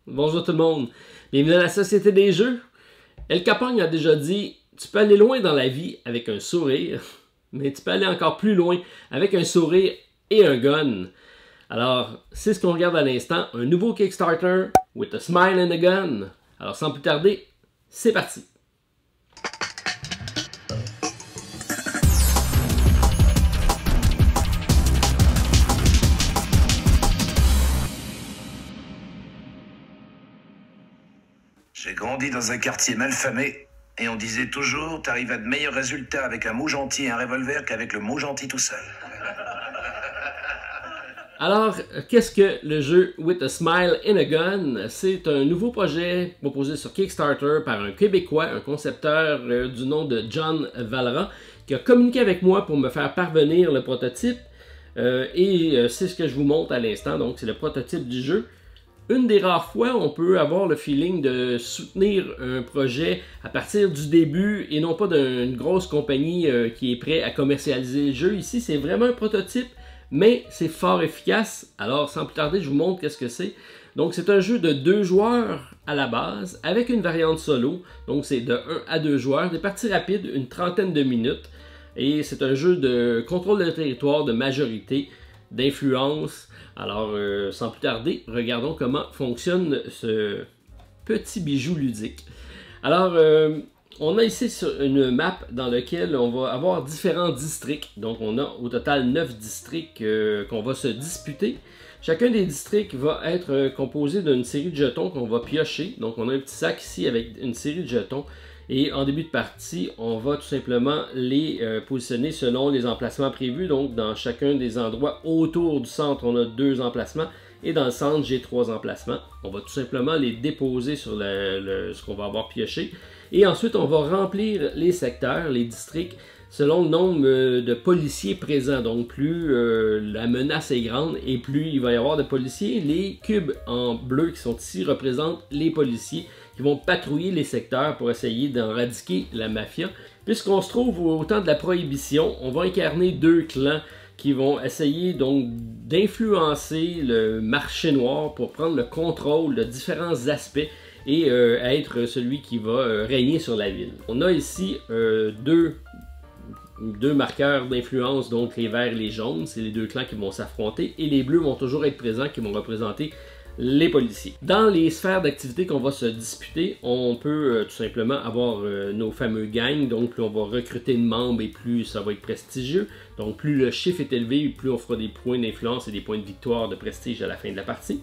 Bonjour tout le monde, bienvenue à la Société des Jeux. El Capone a déjà dit, tu peux aller loin dans la vie avec un sourire, mais tu peux aller encore plus loin avec un sourire et un gun. Alors, c'est ce qu'on regarde à l'instant, un nouveau Kickstarter with a smile and a gun. Alors sans plus tarder, c'est parti. J'ai grandi dans un quartier malfamé et on disait toujours t'arrives à de meilleurs résultats avec un mot gentil et un revolver qu'avec le mot gentil tout seul. Alors, qu'est-ce que le jeu With a Smile and a Gun? C'est un nouveau projet proposé sur Kickstarter par un Québécois, un concepteur du nom de John Valera, qui a communiqué avec moi pour me faire parvenir le prototype. C'est ce que je vous montre à l'instant, donc c'est le prototype du jeu. Une des rares fois où on peut avoir le feeling de soutenir un projet à partir du début et non pas d'une grosse compagnie qui est prête à commercialiser le jeu. Ici, c'est vraiment un prototype, mais c'est fort efficace. Alors, sans plus tarder, je vous montre qu'est-ce que c'est. Donc, c'est un jeu de 2 joueurs à la base, avec une variante solo. Donc, c'est de 1 à 2 joueurs, des parties rapides, une trentaine de minutes. Et c'est un jeu de contrôle de territoire, de majorité, d'influence. Alors, sans plus tarder, regardons comment fonctionne ce petit bijou ludique. Alors, on a ici une map dans laquelle on va avoir différents districts. Donc, on a au total 9 districts qu'on va se disputer. Chacun des districts va être composé d'une série de jetons qu'on va piocher. Donc, on a un petit sac ici avec une série de jetons. Et en début de partie, on va tout simplement les positionner selon les emplacements prévus. Donc, dans chacun des endroits autour du centre, on a 2 emplacements. Et dans le centre, j'ai 3 emplacements. On va tout simplement les déposer sur ce qu'on va avoir pioché. Et ensuite, on va remplir les secteurs, les districts, selon le nombre de policiers présents. Donc, plus la menace est grande et plus il va y avoir de policiers. Les cubes en bleu qui sont ici représentent les policiers qui vont patrouiller les secteurs pour essayer d'éradiquer la mafia. Puisqu'on se trouve au temps de la prohibition, on va incarner 2 clans qui vont essayer donc d'influencer le marché noir pour prendre le contrôle de différents aspects et être celui qui va régner sur la ville. On a ici deux marqueurs d'influence, donc les verts et les jaunes, c'est les 2 clans qui vont s'affronter, et les bleus vont toujours être présents, qui vont représenter les policiers. Dans les sphères d'activité qu'on va se disputer, on peut tout simplement avoir nos fameux gangs, donc plus on va recruter de membres et plus ça va être prestigieux. Donc plus le chiffre est élevé, plus on fera des points d'influence et des points de victoire, de prestige à la fin de la partie.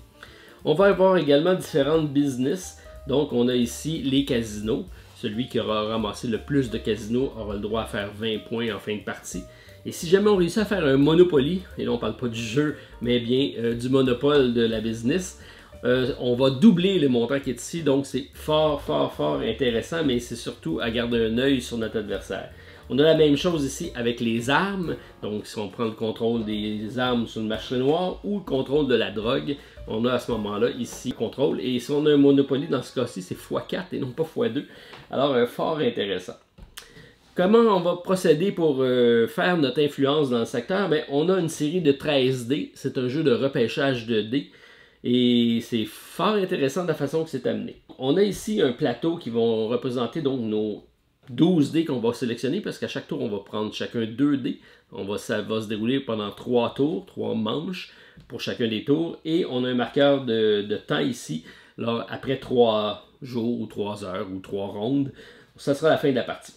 On va avoir également différentes business, donc on a ici les casinos. Celui qui aura ramassé le plus de casinos aura le droit à faire 20 points en fin de partie. Et si jamais on réussit à faire un Monopoly, et là on parle pas du jeu, mais bien du monopole de la business, on va doubler le montant qui est ici, donc c'est fort intéressant, mais c'est surtout à garder un œil sur notre adversaire. On a la même chose ici avec les armes, donc si on prend le contrôle des armes sur le marché noir ou le contrôle de la drogue, on a à ce moment-là ici le contrôle, et si on a un Monopoly dans ce cas-ci, c'est x4 et non pas x2, alors fort intéressant. Comment on va procéder pour faire notre influence dans le secteur? Bien, on a une série de 13 dés. C'est un jeu de repêchage de dés. Et c'est fort intéressant de la façon que c'est amené. On a ici un plateau qui vont représenter donc nos 12 dés qu'on va sélectionner, parce qu'à chaque tour, on va prendre chacun 2 dés. Ça va se dérouler pendant 3 tours, 3 manches pour chacun des tours. Et on a un marqueur de temps ici. Alors, après 3 jours ou 3 heures ou 3 rondes, ça sera la fin de la partie.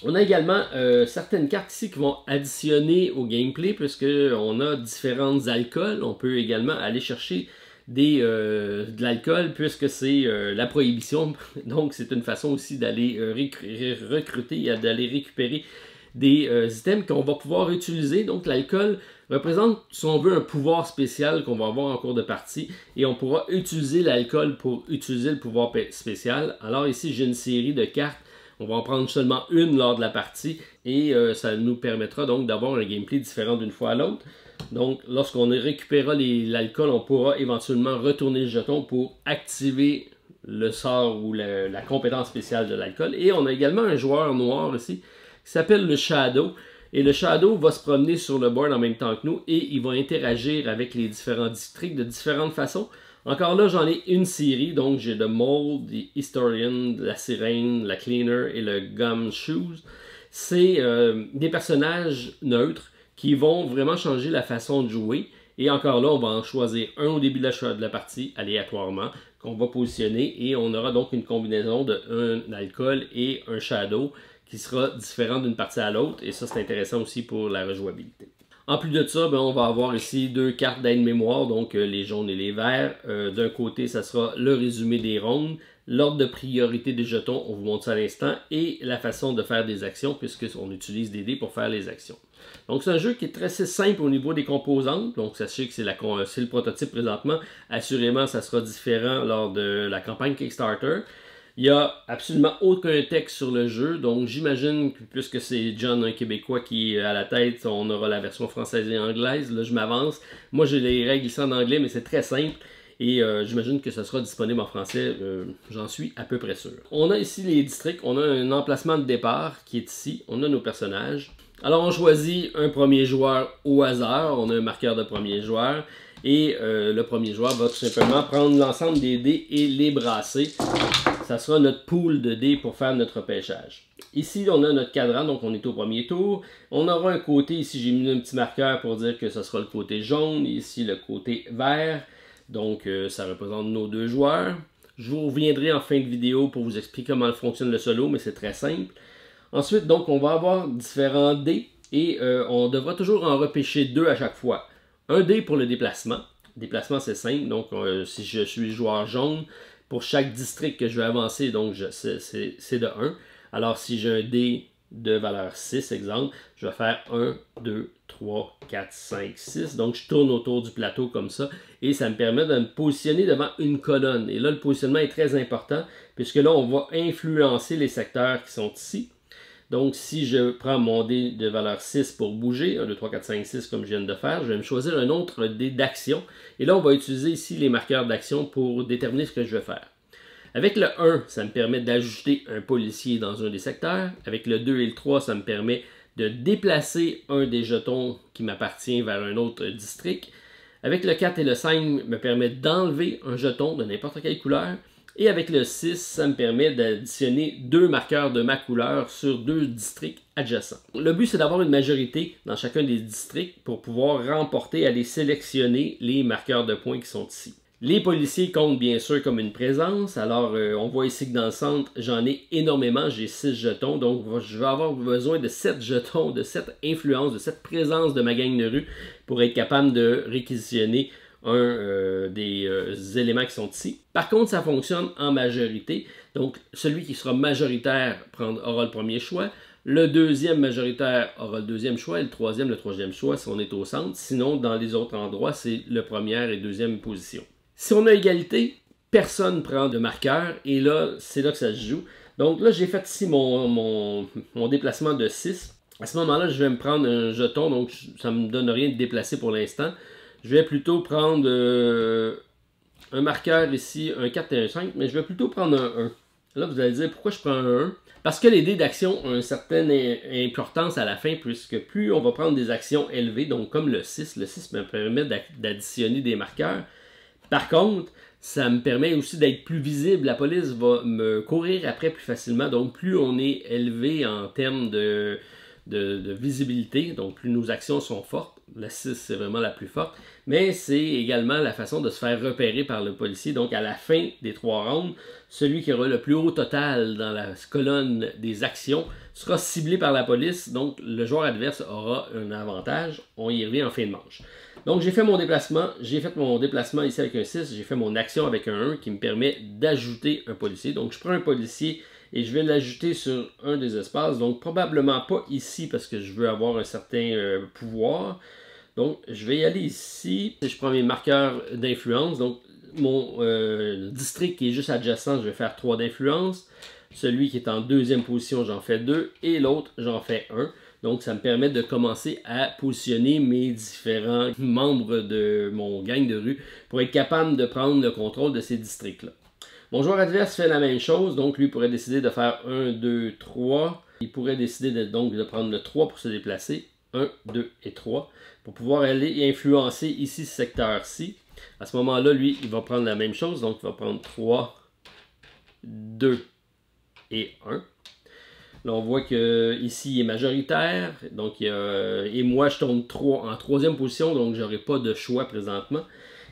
On a également certaines cartes ici qui vont additionner au gameplay, puisqu'on a différents alcools. On peut également aller chercher de l'alcool, puisque c'est la prohibition. Donc c'est une façon aussi d'aller recruter et d'aller récupérer des items qu'on va pouvoir utiliser. Donc l'alcool représente, si on veut, un pouvoir spécial qu'on va avoir en cours de partie, et on pourra utiliser l'alcool pour utiliser le pouvoir spécial. Alors ici j'ai une série de cartes. On va en prendre seulement une lors de la partie, et ça nous permettra donc d'avoir un gameplay différent d'une fois à l'autre. Donc lorsqu'on récupérera l'alcool, on pourra éventuellement retourner le jeton pour activer le sort ou la compétence spéciale de l'alcool. Et on a également un joueur noir ici qui s'appelle le Shadow, Et le Shadow va se promener sur le board en même temps que nous et il va interagir avec les différents districts de différentes façons. Encore là, j'en ai une série, donc j'ai le Mold, le Historian, la Sirène, la Cleaner et le Gumshoes. C'est des personnages neutres qui vont vraiment changer la façon de jouer. Et encore là, on va en choisir un au début de la partie, aléatoirement, qu'on va positionner. Et on aura donc une combinaison d'un alcool et un Shadow qui sera différent d'une partie à l'autre. Et ça, c'est intéressant aussi pour la rejouabilité. En plus de ça, on va avoir ici deux cartes d'aide-mémoire, donc les jaunes et les verts. D'un côté, ça sera le résumé des rondes, l'ordre de priorité des jetons, on vous montre ça à l'instant, et la façon de faire des actions, puisqu'on utilise des dés pour faire les actions. Donc c'est un jeu qui est très simple au niveau des composantes, donc sachez que c'est le prototype présentement. Assurément, ça sera différent lors de la campagne Kickstarter. Il n'y a absolument aucun texte sur le jeu, donc j'imagine que puisque c'est John, un Québécois, qui est à la tête, on aura la version française et anglaise. Là, je m'avance. Moi, j'ai les règles ici en anglais, mais c'est très simple. Et j'imagine que ce sera disponible en français, j'en suis à peu près sûr. On a ici les districts, on a un emplacement de départ qui est ici, on a nos personnages. Alors on choisit un premier joueur au hasard, on a un marqueur de premier joueur. Et le premier joueur va tout simplement prendre l'ensemble des dés et les brasser. Ça sera notre pool de dés pour faire notre pêchage. Ici, on a notre cadran, donc on est au premier tour. On aura un côté, ici j'ai mis un petit marqueur pour dire que ce sera le côté jaune. Ici, le côté vert. Donc, ça représente nos deux joueurs. Je vous reviendrai en fin de vidéo pour vous expliquer comment fonctionne le solo, mais c'est très simple. Ensuite, donc, on va avoir différents dés et on devra toujours en repêcher deux à chaque fois. Un dé pour le déplacement. Déplacement, c'est simple. Donc, si je suis joueur jaune, pour chaque district que je vais avancer, donc c'est de 1. Alors, si j'ai un dé de valeur 6, exemple, je vais faire 1, 2, 3, 4, 5, 6. Donc, je tourne autour du plateau comme ça. Et ça me permet de me positionner devant une colonne. Et là, le positionnement est très important, puisque là, on va influencer les secteurs qui sont ici. Donc, si je prends mon dé de valeur 6 pour bouger, 1, 2, 3, 4, 5, 6 comme je viens de faire, je vais me choisir un autre dé d'action. Et là, on va utiliser ici les marqueurs d'action pour déterminer ce que je vais faire. Avec le 1, ça me permet d'ajouter un policier dans un des secteurs. Avec le 2 et le 3, ça me permet de déplacer un des jetons qui m'appartient vers un autre district. Avec le 4 et le 5, me permet d'enlever un jeton de n'importe quelle couleur. Et avec le 6, ça me permet d'additionner deux marqueurs de ma couleur sur deux districts adjacents. Le but, c'est d'avoir une majorité dans chacun des districts pour pouvoir remporter, aller sélectionner les marqueurs de points qui sont ici. Les policiers comptent bien sûr comme une présence. Alors, on voit ici que dans le centre, j'en ai énormément. J'ai 6 jetons. Donc, je vais avoir besoin de 7 jetons, de 7 influences, de 7 présences de ma gang de rue pour être capable de réquisitionner des éléments qui sont ici. Par contre, ça fonctionne en majorité. Donc, celui qui sera majoritaire aura le premier choix. Le deuxième majoritaire aura le deuxième choix et le troisième choix si on est au centre. Sinon, dans les autres endroits, c'est le première et deuxième position. Si on a égalité, personne ne prend de marqueur et là, c'est là que ça se joue. Donc là, j'ai fait ici mon déplacement de 6. À ce moment-là, je vais me prendre un jeton, donc ça ne me donne rien de déplacer pour l'instant. Je vais plutôt prendre un marqueur ici, un 4 et un 5, mais je vais plutôt prendre un 1. Là, vous allez dire, pourquoi je prends un 1? Parce que les dés d'action ont une certaine importance à la fin, puisque plus on va prendre des actions élevées, donc comme le 6 me permet d'additionner des marqueurs. Par contre, ça me permet aussi d'être plus visible. La police va me courir après plus facilement, donc plus on est élevé en termes de visibilité, donc plus nos actions sont fortes. La 6, c'est vraiment la plus forte. Mais c'est également la façon de se faire repérer par le policier. Donc, à la fin des 3 rounds, celui qui aura le plus haut total dans la colonne des actions sera ciblé par la police. Donc, le joueur adverse aura un avantage. On y revient en fin de manche. Donc, j'ai fait mon déplacement. J'ai fait mon déplacement ici avec un 6. J'ai fait mon action avec un 1 qui me permet d'ajouter un policier. Donc, je prends un policier et je vais l'ajouter sur un des espaces. Donc, probablement pas ici parce que je veux avoir un certain pouvoir. Donc, je vais y aller ici. Je prends mes marqueurs d'influence. Donc, mon district qui est juste adjacent, je vais faire 3 d'influence. Celui qui est en deuxième position, j'en fais 2. Et l'autre, j'en fais 1. Donc, ça me permet de commencer à positionner mes différents membres de mon gang de rue pour être capable de prendre le contrôle de ces districts-là. Mon joueur adverse fait la même chose. Donc, lui pourrait décider de faire 1, 2, 3. Il pourrait décider donc de prendre le 3 pour se déplacer. 1, 2 et 3. Pour pouvoir aller influencer ici ce secteur-ci. À ce moment-là, lui, il va prendre la même chose. Donc, il va prendre 3, 2 et 1. Là, on voit que ici il est majoritaire. Donc, et moi, je tombe en troisième position. Donc, je n'aurai pas de choix présentement.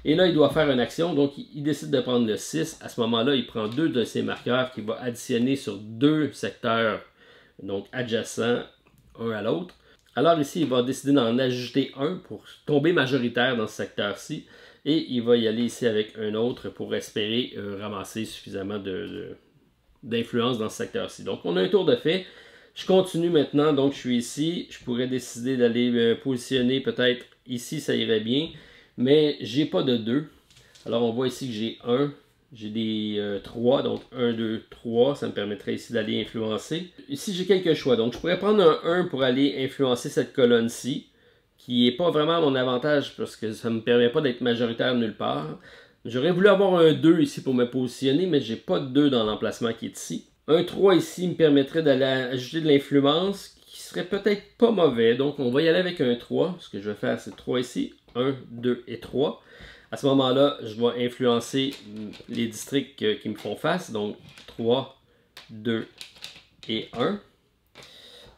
Et là, il doit faire une action. Donc, il décide de prendre le 6. À ce moment-là, il prend 2 de ses marqueurs qu'il va additionner sur 2 secteurs donc adjacents un à l'autre. Alors ici, il va décider d'en ajouter un pour tomber majoritaire dans ce secteur-ci. Et il va y aller ici avec un autre pour espérer ramasser suffisamment d'influence dans ce secteur-ci. Donc, on a un tour de fait. Je continue maintenant. Donc, je suis ici. Je pourrais décider d'aller me positionner peut-être ici, ça irait bien. Mais j'ai pas de 2. Alors, on voit ici que j'ai 1. J'ai des 3, donc 1, 2, 3, ça me permettrait ici d'aller influencer. Ici, j'ai quelques choix. Donc, je pourrais prendre un 1 pour aller influencer cette colonne-ci, qui n'est pas vraiment à mon avantage parce que ça ne me permet pas d'être majoritaire nulle part. J'aurais voulu avoir un 2 ici pour me positionner, mais j'ai pas de 2 dans l'emplacement qui est ici. Un 3 ici me permettrait d'aller ajouter de l'influence, qui serait peut-être pas mauvais. Donc, on va y aller avec un 3. Ce que je vais faire, c'est 3 ici. 1, 2 et 3. À ce moment-là, je vais influencer les districts qui me font face. Donc, 3, 2 et 1.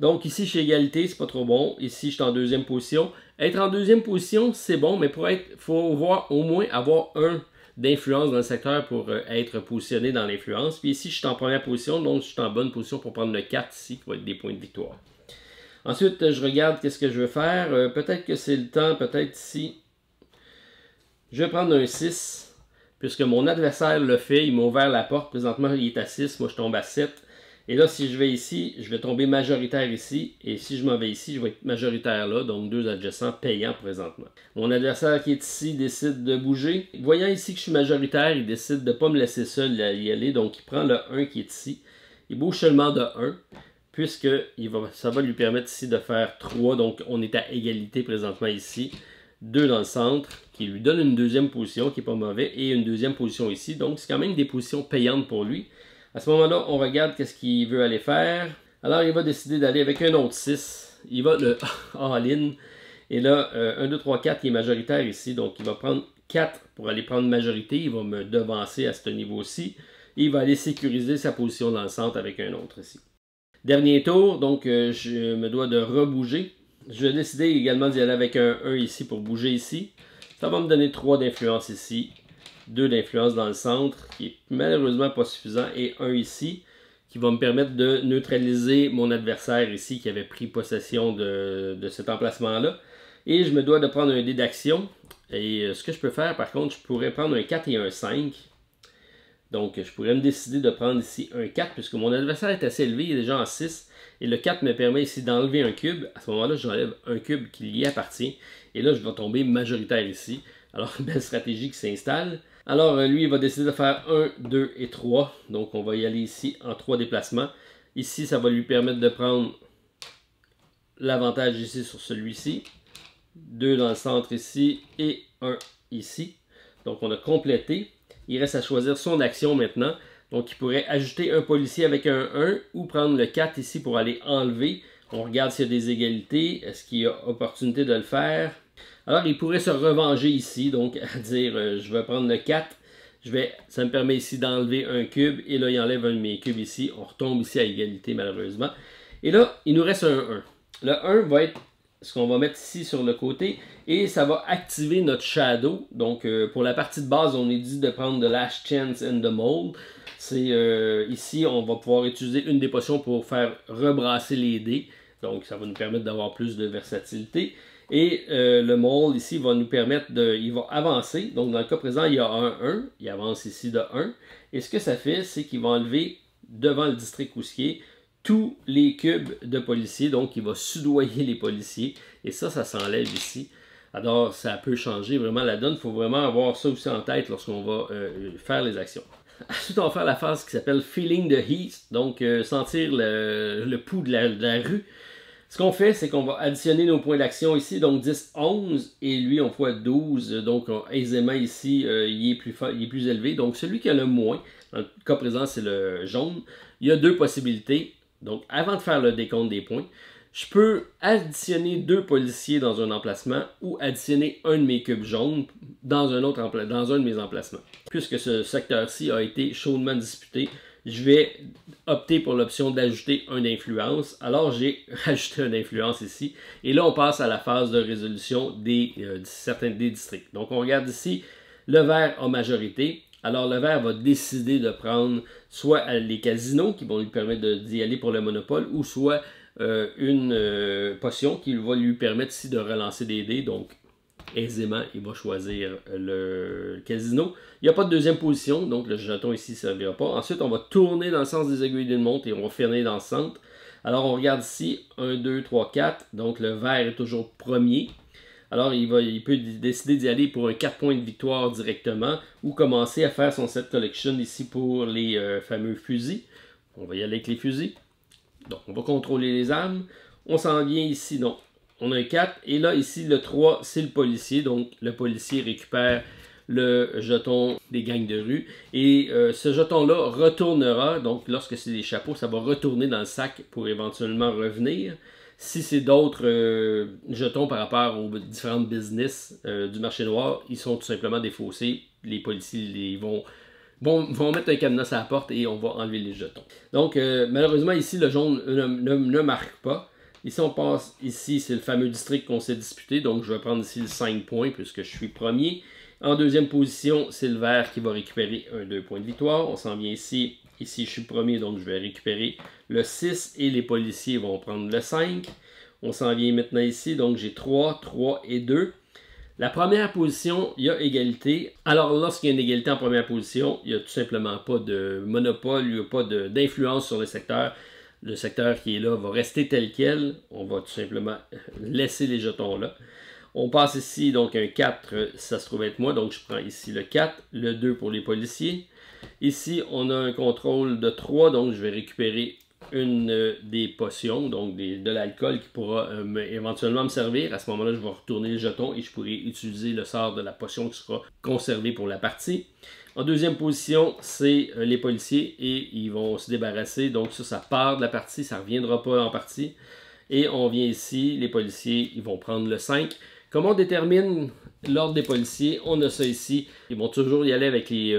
Donc, ici, je suis égalité, c'est pas trop bon. Ici, je suis en deuxième position. Être en deuxième position, c'est bon, mais il faut au moins avoir un d'influence dans le secteur pour être positionné dans l'influence. Puis ici, je suis en première position, donc je suis en bonne position pour prendre le 4 ici, qui va être des points de victoire. Ensuite, je regarde qu'est-ce que je veux faire. Peut-être que c'est le temps, peut-être ici. Je vais prendre un 6, puisque mon adversaire le fait. Il m'a ouvert la porte. Présentement, il est à 6. Moi, je tombe à 7. Et là, si je vais ici, je vais tomber majoritaire ici. Et si je m'en vais ici, je vais être majoritaire là. Donc, 2 adjacents payants présentement. Mon adversaire qui est ici décide de bouger. Voyant ici que je suis majoritaire, il décide de ne pas me laisser seul y aller. Donc, il prend le 1 qui est ici. Il bouge seulement de 1. Puisque ça va lui permettre ici de faire 3. Donc, on est à égalité présentement ici. 2 dans le centre, qui lui donne une deuxième position, qui n'est pas mauvais, et une deuxième position ici. Donc, c'est quand même des positions payantes pour lui. À ce moment-là, on regarde qu'est-ce qu'il veut aller faire. Alors, il va décider d'aller avec un autre 6. Il va le all-in. Et là, 1, 2, 3, 4, il est majoritaire ici. Donc, il va prendre 4 pour aller prendre majorité. Il va me devancer à ce niveau-ci. Et il va aller sécuriser sa position dans le centre avec un autre ici. Dernier tour, donc je me dois de rebouger. Je vais décider également d'y aller avec un 1 ici pour bouger ici. Ça va me donner 3 d'influence ici, 2 d'influence dans le centre, qui est malheureusement pas suffisant, et 1 ici, qui va me permettre de neutraliser mon adversaire ici, qui avait pris possession de cet emplacement-là. Et je me dois de prendre un dé d'action. Et ce que je peux faire, par contre, je pourrais prendre un 4 et un 5. Donc, je pourrais me décider de prendre ici un 4, puisque mon adversaire est assez élevé, il est déjà en 6. Et le 4 me permet ici d'enlever un cube. À ce moment-là, j'enlève un cube qui lui appartient. Et là, je vais tomber majoritaire ici. Alors, une belle stratégie qui s'installe. Alors, lui, il va décider de faire 1, 2 et 3. Donc, on va y aller ici en 3 déplacements. Ici, ça va lui permettre de prendre l'avantage ici sur celui-ci. 2 dans le centre ici et 1 ici. Donc, on a complété. Il reste à choisir son action maintenant. Donc, il pourrait ajouter un policier avec un 1 ou prendre le 4 ici pour aller enlever. On regarde s'il y a des égalités. Est-ce qu'il y a opportunité de le faire? Alors, il pourrait se revenger ici. Donc, à dire, je vais prendre le 4. Ça me permet ici d'enlever un cube. Et là, il enlève un de mes cubes ici. On retombe ici à égalité, malheureusement. Et là, il nous reste un 1. Le 1 va être ce qu'on va mettre ici sur le côté. Et ça va activer notre shadow. Donc, pour la partie de base, on est dit de prendre The Last Chance in the Mold. Ici, on va pouvoir utiliser une des potions pour faire rebrasser les dés. Donc, ça va nous permettre d'avoir plus de versatilité. Et le mold ici va nous permettre il va avancer. Donc, dans le cas présent, il y a un 1. Il avance ici de 1. Et ce que ça fait, c'est qu'il va enlever devant le district Cousquier tous les cubes de policiers. Donc, il va soudoyer les policiers. Et ça s'enlève ici. Alors, ça peut changer vraiment la donne. Il faut vraiment avoir ça aussi en tête lorsqu'on va faire les actions. Ensuite, on va faire la phase qui s'appelle Feeling the Heat. Donc, sentir le pouls de la rue. Ce qu'on fait, c'est qu'on va additionner nos points d'action ici. Donc, 10, 11. Et lui, on voit 12. Donc, aisément ici, il est plus élevé. Donc, celui qui a le moins, dans le cas présent, c'est le jaune. Il y a deux possibilités. Donc, avant de faire le décompte des points, je peux additionner 2 policiers dans un emplacement ou additionner un de mes cubes jaunes dans un de mes emplacements. Puisque ce secteur-ci a été chaudement disputé, je vais opter pour l'option d'ajouter un d'influence. Alors, j'ai rajouté un d'influence ici. Et là, on passe à la phase de résolution des districts. Donc, on regarde ici, le vert a majorité. Alors, le vert va décider de prendre soit les casinos qui vont lui permettre d'y aller pour le monopole ou soit une potion qui va lui permettre ici de relancer des dés. Donc, aisément, il va choisir le casino. Il n'y a pas de deuxième position, donc le jeton ici ne servira pas. Ensuite, on va tourner dans le sens des aiguilles d'une montre et on va finir dans le centre. Alors, on regarde ici, 1, 2, 3, 4. Donc, le vert est toujours premier. Alors, il peut décider d'y aller pour un 4 points de victoire directement ou commencer à faire son set collection ici pour les fameux fusils. On va y aller avec les fusils. Donc, on va contrôler les armes. On s'en vient ici, donc, on a un 4. Et là, ici, le 3, c'est le policier. Donc, le policier récupère le jeton des gangs de rue. Et ce jeton-là retournera. Donc, lorsque c'est des chapeaux, ça va retourner dans le sac pour éventuellement revenir. Si c'est d'autres jetons par rapport aux différentes business du marché noir, ils sont tout simplement défaussés. Les policiers vont mettre un cadenas à la porte et on va enlever les jetons. Donc, malheureusement, ici, le jaune ne marque pas. Ici, on passe, ici, c'est le fameux district qu'on s'est disputé. Donc, je vais prendre ici le 5 points puisque je suis premier. En deuxième position, c'est le vert qui va récupérer 2 points de victoire. On s'en vient ici. Ici, je suis premier, donc je vais récupérer le 6 et les policiers vont prendre le 5. On s'en vient maintenant ici, donc j'ai 3, 3 et 2. La première position, il y a égalité. Alors, lorsqu'il y a une égalité en première position, il n'y a tout simplement pas de monopole, il n'y a pas d'influence sur le secteur. Le secteur qui est là va rester tel quel. On va tout simplement laisser les jetons là. On passe ici, donc un 4, ça se trouve être moi, donc je prends ici le 4, le 2 pour les policiers. Ici, on a un contrôle de 3, donc je vais récupérer une des potions, donc de l'alcool qui pourra éventuellement me servir. À ce moment-là, je vais retourner les jetons et je pourrai utiliser le sort de la potion qui sera conservée pour la partie. En deuxième position, c'est les policiers et ils vont se débarrasser. Donc ça part de la partie, ça ne reviendra pas en partie. Et on vient ici, les policiers, ils vont prendre le 5. Comment on détermine l'ordre des policiers? On a ça ici. Ils vont toujours y aller avec les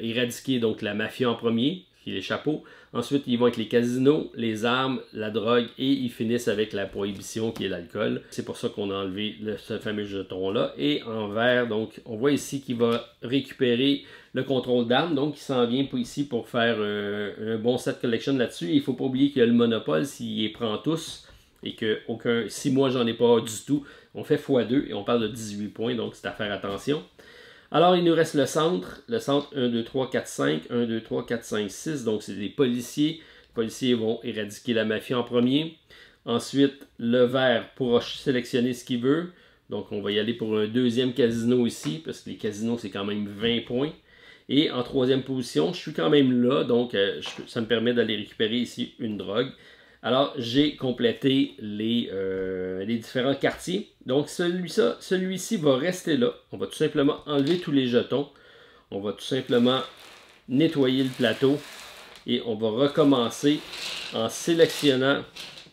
éradiquer, donc la mafia en premier, qui est les chapeaux. Ensuite, ils vont avec les casinos, les armes, la drogue et ils finissent avec la prohibition qui est l'alcool. C'est pour ça qu'on a enlevé ce fameux jeton-là. Et en vert, donc, on voit ici qu'il va récupérer le contrôle d'armes. Donc, il s'en vient ici pour faire un bon set collection là-dessus. Il ne faut pas oublier qu'il y a le monopole s'il les prend tous. Et que si moi j'en ai pas du tout, on fait x2 et on parle de 18 points, donc c'est à faire attention. Alors il nous reste le centre 1, 2, 3, 4, 5, 1, 2, 3, 4, 5, 6, donc c'est des policiers. Les policiers vont éradiquer la mafia en premier. Ensuite, le vert pourra sélectionner ce qu'il veut. Donc on va y aller pour un deuxième casino ici, parce que les casinos c'est quand même 20 points. Et en troisième position, je suis quand même là, donc ça me permet d'aller récupérer ici une drogue. Alors, j'ai complété les différents quartiers. Donc, celui-ci va rester là. On va tout simplement enlever tous les jetons. On va tout simplement nettoyer le plateau. Et on va recommencer en sélectionnant.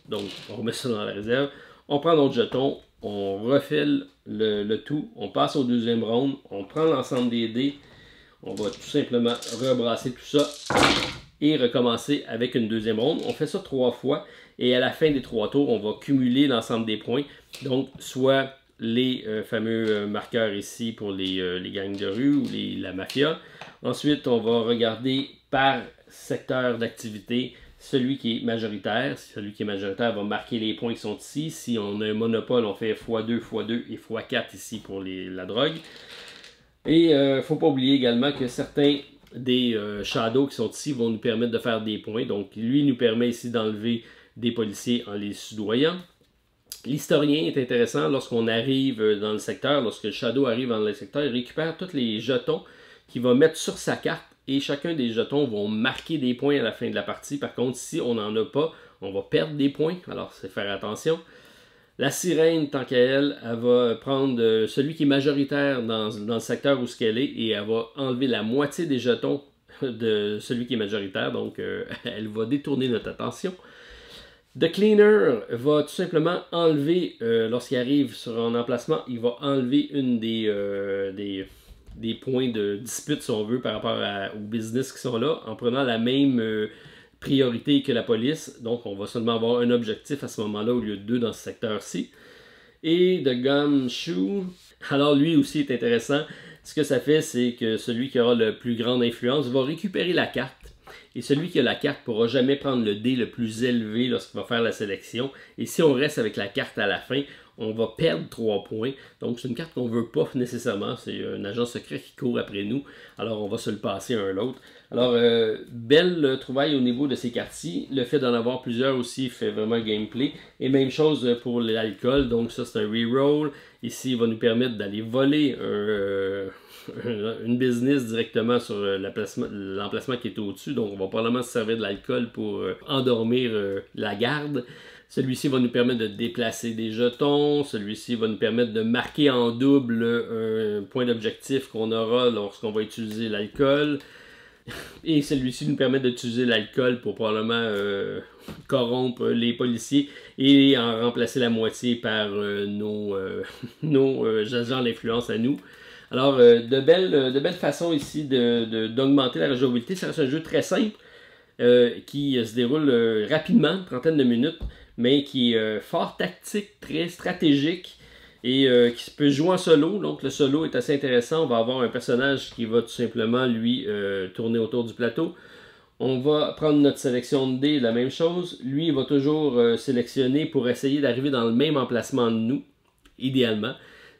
Donc, on remet ça dans la réserve. On prend notre jeton. On refile le tout. On passe au deuxième round. On prend l'ensemble des dés. On va tout simplement rebrasser tout ça. Et recommencer avec une deuxième ronde. On fait ça 3 fois et à la fin des 3 tours, on va cumuler l'ensemble des points. Donc, soit les fameux marqueurs ici pour les gangs de rue ou la mafia. Ensuite, on va regarder par secteur d'activité celui qui est majoritaire. Celui qui est majoritaire va marquer les points qui sont ici. Si on a un monopole, on fait x2, x2 et x4 ici pour la drogue. Et il ne faut pas oublier également que certains des shadows qui sont ici vont nous permettre de faire des points. Donc, lui nous permet ici d'enlever des policiers en les soudoyant. L'historien est intéressant lorsqu'on arrive dans le secteur, lorsque le shadow arrive dans le secteur, il récupère tous les jetons qu'il va mettre sur sa carte et chacun des jetons vont marquer des points à la fin de la partie. Par contre, si on n'en a pas, on va perdre des points. Alors, c'est faire attention. La sirène, tant qu'elle, elle va prendre celui qui est majoritaire dans le secteur où ce qu'elle est et elle va enlever la moitié des jetons de celui qui est majoritaire, donc elle va détourner notre attention. The Cleaner va tout simplement enlever, lorsqu'il arrive sur un emplacement, il va enlever une des points de dispute, si on veut, par rapport aux business qui sont là, en prenant la même priorité que la police. Donc, on va seulement avoir un objectif à ce moment-là au lieu de 2 dans ce secteur-ci. Et The Gumshoe, alors lui aussi est intéressant. Ce que ça fait, c'est que celui qui aura le plus grande influence va récupérer la carte. Et celui qui a la carte ne pourra jamais prendre le dé le plus élevé lorsqu'il va faire la sélection. Et si on reste avec la carte à la fin, on va perdre 3 points. Donc c'est une carte qu'on ne veut pas nécessairement. C'est un agent secret qui court après nous. Alors on va se le passer un l'autre. Alors belle trouvaille au niveau de ces cartes-ci. Le fait d'en avoir plusieurs aussi fait vraiment gameplay. Et même chose pour l'alcool. Donc ça c'est un reroll. Ici il va nous permettre d'aller voler une business directement sur l'emplacement qui est au-dessus. Donc on va probablement se servir de l'alcool pour endormir la garde. Celui-ci va nous permettre de déplacer des jetons. Celui-ci va nous permettre de marquer en double un point d'objectif qu'on aura lorsqu'on va utiliser l'alcool. Et celui-ci nous permet d'utiliser l'alcool pour probablement corrompre les policiers et en remplacer la moitié par nos agents d'influence à nous. Alors, de belles façons ici d'augmenter la rejouabilité. Ça reste un jeu très simple qui se déroule rapidement, une trentaine de minutes, mais qui est fort tactique, très stratégique et qui peut jouer en solo. Donc, le solo est assez intéressant. On va avoir un personnage qui va tout simplement, lui, tourner autour du plateau. On va prendre notre sélection de dés, la même chose. Lui, il va toujours sélectionner pour essayer d'arriver dans le même emplacement de nous, idéalement.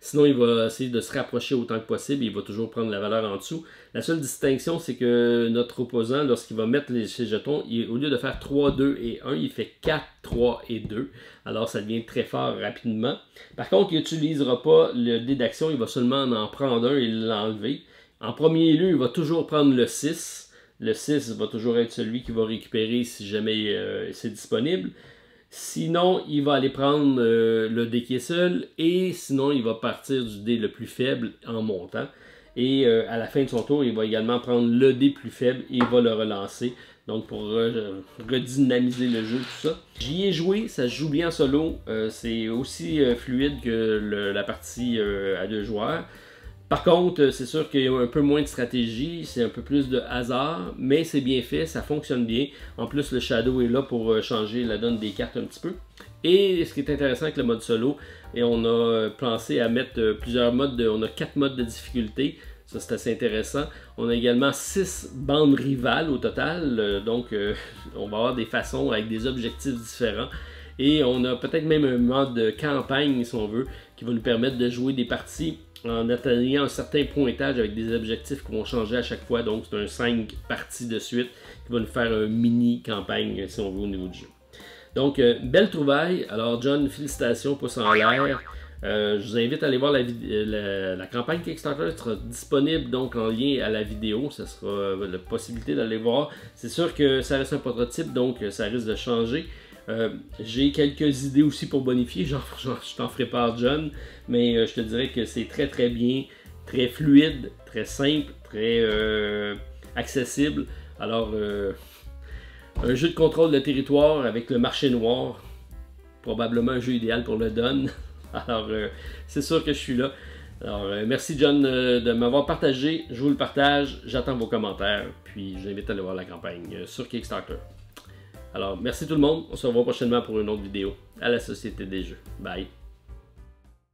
Sinon, il va essayer de se rapprocher autant que possible et il va toujours prendre la valeur en dessous. La seule distinction, c'est que notre opposant, lorsqu'il va mettre ses jetons, au lieu de faire 3, 2 et 1, il fait 4, 3 et 2. Alors, ça devient très fort rapidement. Par contre, il n'utilisera pas le dé d'action, il va seulement en prendre un et l'enlever. En premier lieu, il va toujours prendre le 6. Le 6 va toujours être celui qui va récupérer si jamais c'est disponible. Sinon, il va aller prendre le dé qui est seul et sinon, il va partir du dé le plus faible en montant. Et à la fin de son tour, il va également prendre le dé plus faible et il va le relancer. Donc, pour redynamiser le jeu, tout ça. J'y ai joué, ça se joue bien en solo. C'est aussi fluide que la partie à 2 joueurs. Par contre, c'est sûr qu'il y a un peu moins de stratégie, c'est un peu plus de hasard, mais c'est bien fait, ça fonctionne bien. En plus, le Shadow est là pour changer la donne des cartes un petit peu. Et ce qui est intéressant avec le mode solo, et on a pensé à mettre plusieurs modes, on a 4 modes de difficulté, ça c'est assez intéressant. On a également 6 bandes rivales au total, donc on va avoir des façons avec des objectifs différents. Et on a peut-être même un mode de campagne, si on veut, qui va nous permettre de jouer des parties en atteignant un certain pointage avec des objectifs qui vont changer à chaque fois. Donc c'est un 5 parties de suite qui va nous faire une mini-campagne, si on veut, au niveau du jeu. Donc, belle trouvaille. Alors John, félicitations, pouce en l'air. Je vous invite à aller voir la campagne Kickstarter sera disponible donc en lien à la vidéo. Ça sera la possibilité d'aller voir. C'est sûr que ça reste un prototype, donc ça risque de changer. J'ai quelques idées aussi pour bonifier, je t'en ferai part, John, mais je te dirais que c'est très très bien, très fluide, très simple, très accessible. Alors, un jeu de contrôle de territoire avec le marché noir, probablement un jeu idéal pour le Don. Alors, c'est sûr que je suis là. Alors, merci John de m'avoir partagé, je vous le partage, j'attends vos commentaires, puis j'invite à aller voir la campagne sur Kickstarter. Alors, merci tout le monde. On se revoit prochainement pour une autre vidéo à la Société des Jeux. Bye!